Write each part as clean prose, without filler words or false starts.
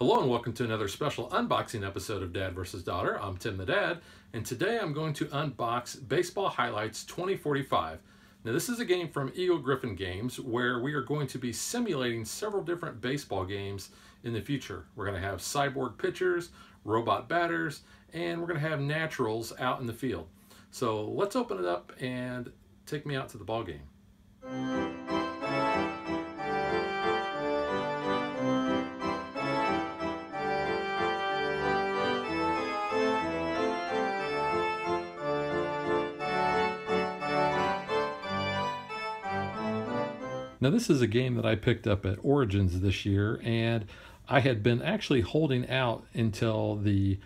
Hello and welcome to another special unboxing episode of Dad vs. Daughter. I'm Tim the Dad, and today I'm going to unbox Baseball Highlights 2045. Now this is a game from Eagle Gryphon Games where we are going to be simulating several different baseball games in the future. We're going to have cyborg pitchers, robot batters, and we're going to have naturals out in the field. So let's open it up and take me out to the ball game. Now this is a game that I picked up at Origins this year, and I had been actually holding out until the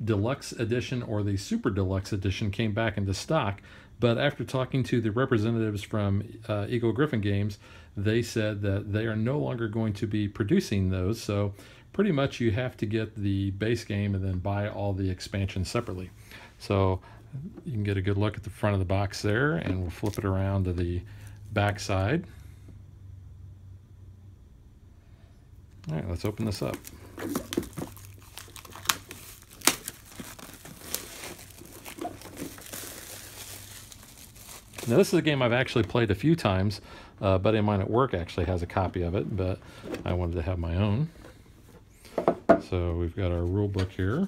deluxe edition or the super deluxe edition came back into stock. But after talking to the representatives from Eagle Gryphon Games, they said that they are no longer going to be producing those. So pretty much you have to get the base game and then buy all the expansions separately. So you can get a good look at the front of the box there, and we'll flip it around to the back side. All right, let's open this up. Now this is a game I've actually played a few times. A buddy of mine at work actually has a copy of it, but I wanted to have my own. So we've got our rule book here.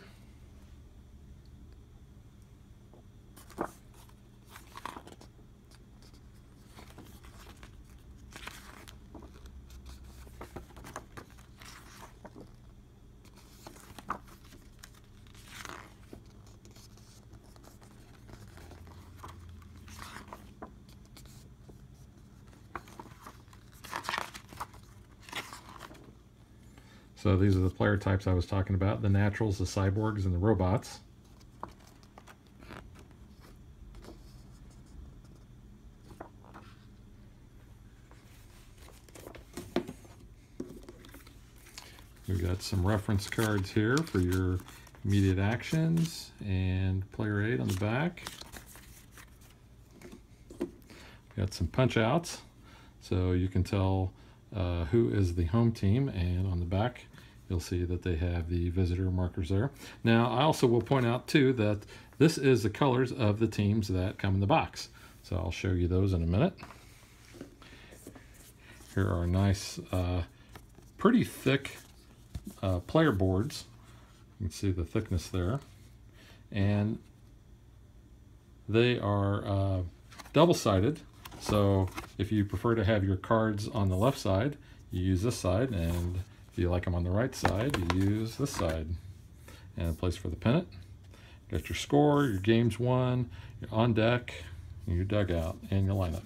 So these are the player types I was talking about, the naturals, the cyborgs, and the robots. We've got some reference cards here for your immediate actions and player aid on the back. Got some punch outs, so you can tell who is the home team, and on the back you'll see that they have the visitor markers there. Now I also will point out too that this is the colors of the teams that come in the box, so I'll show you those in a minute. Here are nice pretty thick player boards. You can see the thickness there, and they are double-sided. So if you prefer to have your cards on the left side, you use this side, and if you like them on the right side, you use this side. And a place for the pennant. Got your score, your games won, your on deck, your dugout, and your lineup.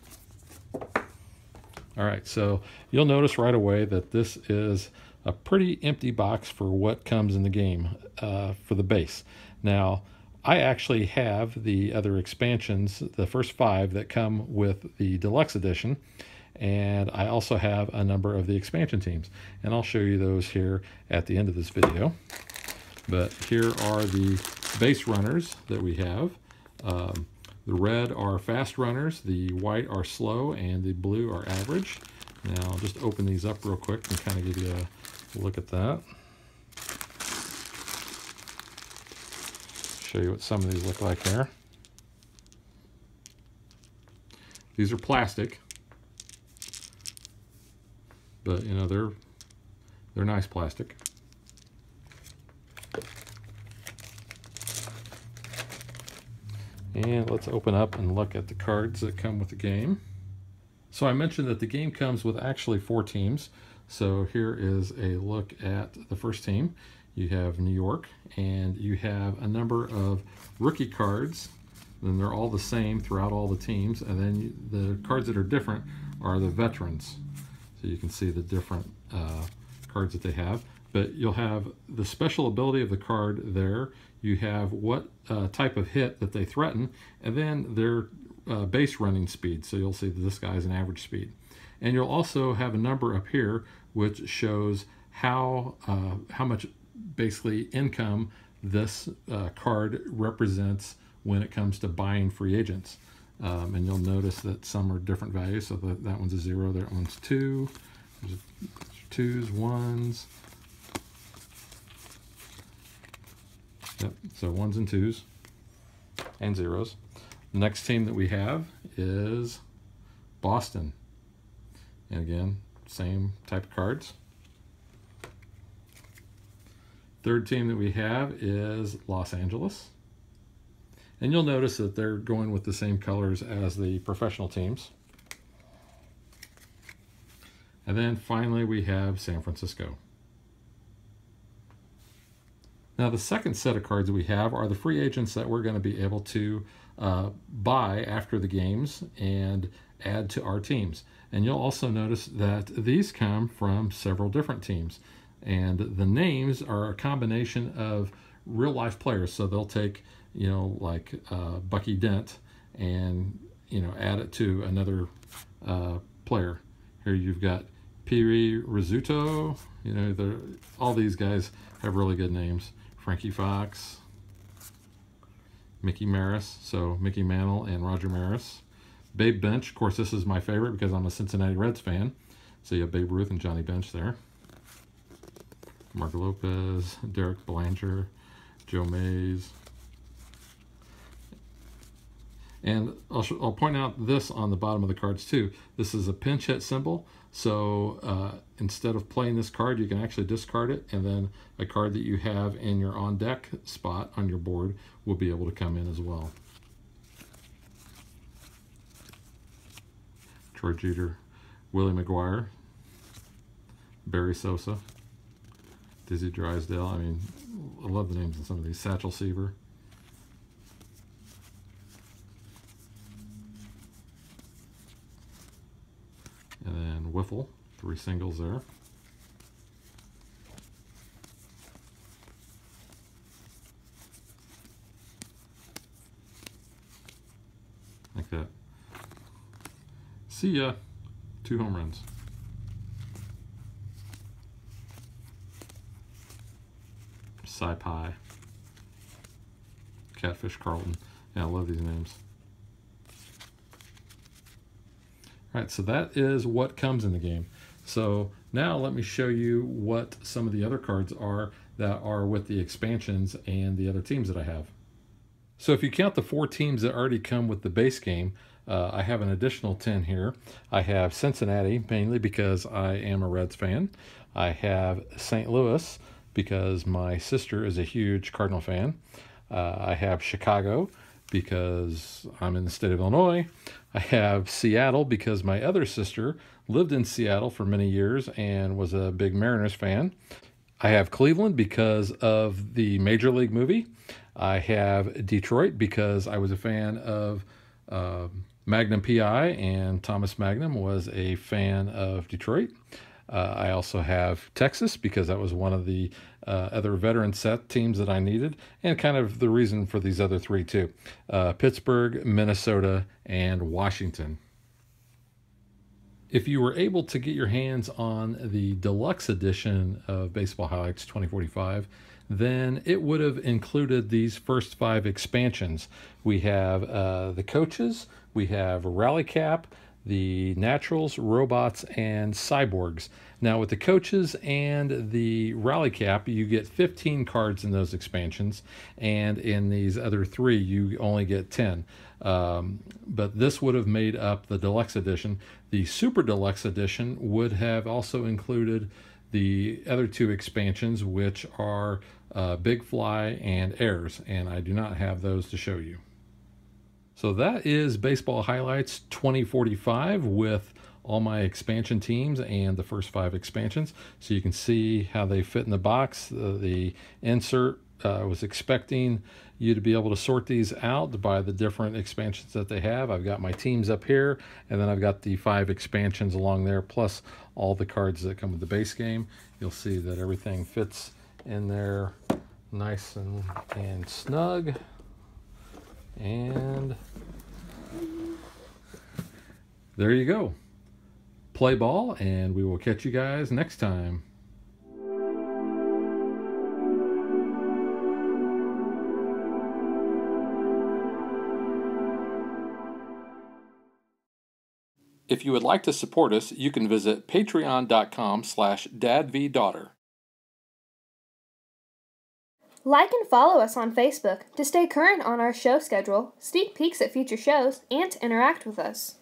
All right, so you'll notice right away that this is a pretty empty box for what comes in the game for the base. Now, I actually have the other expansions, the first 5 that come with the deluxe edition, and I also have a number of the expansion teams, and I'll show you those here at the end of this video. But here are the base runners that we have. The red are fast runners, the white are slow, and the blue are average. Now I'll just open these up real quick and kind of give you a look at that. Show you what some of these look like here. These are plastic, but you know they're nice plastic. And let's open up and look at the cards that come with the game. So I mentioned that the game comes with actually 4 teams. So here is a look at the first team. You have New York, and you have a number of rookie cards, and they're all the same throughout all the teams. And then the cards that are different are the veterans. So you can see the different cards that they have. But you'll have the special ability of the card there. You have what type of hit that they threaten, and then their base running speed. So you'll see that this guy is an average speed. And you'll also have a number up here which shows how much basically income this card represents when it comes to buying free agents. And you'll notice that some are different values. So that one's a 0, that one's 2, there's 2s, 1s, Yep. So ones and twos and zeros. The next team that we have is Boston. And again, same type of cards. Third team that we have is Los Angeles. And you'll notice that they're going with the same colors as the professional teams. And then finally we have San Francisco. Now the second set of cards that we have are the free agents that we're going to be able to buy after the games and add to our teams. And you'll also notice that these come from several different teams. And the names are a combination of real life players. So they'll take, you know, like Bucky Dent and, you know, add it to another player. Here you've got Piri Rizzuto. You know, all these guys have really good names. Frankie Fox, Mickey Maris, so Mickey Mantle and Roger Maris. Babe Bench, of course, this is my favorite because I'm a Cincinnati Reds fan. So you have Babe Ruth and Johnny Bench there. Mark Lopez, Derek Belanger, Joe Mays. And I'll point out this on the bottom of the cards too. This is a pinch hit symbol. So instead of playing this card, you can actually discard it, and then a card that you have in your on deck spot on your board will be able to come in as well. Troy Jeter, Willie McGuire, Barry Sosa, Dizzy Drysdale. I mean, I love the names of some of these. Satchel Seaver. And then Wiffle, 3 singles there. Like that. See ya. 2 home runs. Cy Pie. Catfish Carlton. Yeah, I love these names. All right, so that is what comes in the game. So now let me show you what some of the other cards are that are with the expansions and the other teams that I have. So if you count the 4 teams that already come with the base game, I have an additional 10 here. I have Cincinnati, mainly because I am a Reds fan. I have St. Louis, because my sister is a huge Cardinal fan. I have Chicago, because I'm in the state of Illinois. I have Seattle because my other sister lived in Seattle for many years and was a big Mariners fan. I have Cleveland because of the Major League movie. I have Detroit because I was a fan of Magnum PI, and Thomas Magnum was a fan of Detroit. I also have Texas because that was one of the other veteran set teams that I needed, and kind of the reason for these other 3 too. Pittsburgh, Minnesota, and Washington. If you were able to get your hands on the deluxe edition of Baseball Highlights 2045, then it would have included these first 5 expansions. We have the coaches, we have Rally Cap, the Naturals, Robots, and Cyborgs. Now with the coaches and the Rally Cap, you get 15 cards in those expansions, and in these other 3, you only get 10. But this would have made up the deluxe edition. The Super Deluxe edition would have also included the other 2 expansions, which are Big Fly and Airs, and I do not have those to show you. So that is Baseball Highlights 2045 with all my expansion teams and the first 5 expansions. So you can see how they fit in the box. The insert, I was expecting you to be able to sort these out by the different expansions that they have. I've got my teams up here, and then I've got the 5 expansions along there, plus all the cards that come with the base game. You'll see that everything fits in there nice and snug. And there you go. Play ball, and we will catch you guys next time. If you would like to support us, you can visit patreon.com/dadvdaughter. Like and follow us on Facebook to stay current on our show schedule, sneak peeks at future shows, and to interact with us.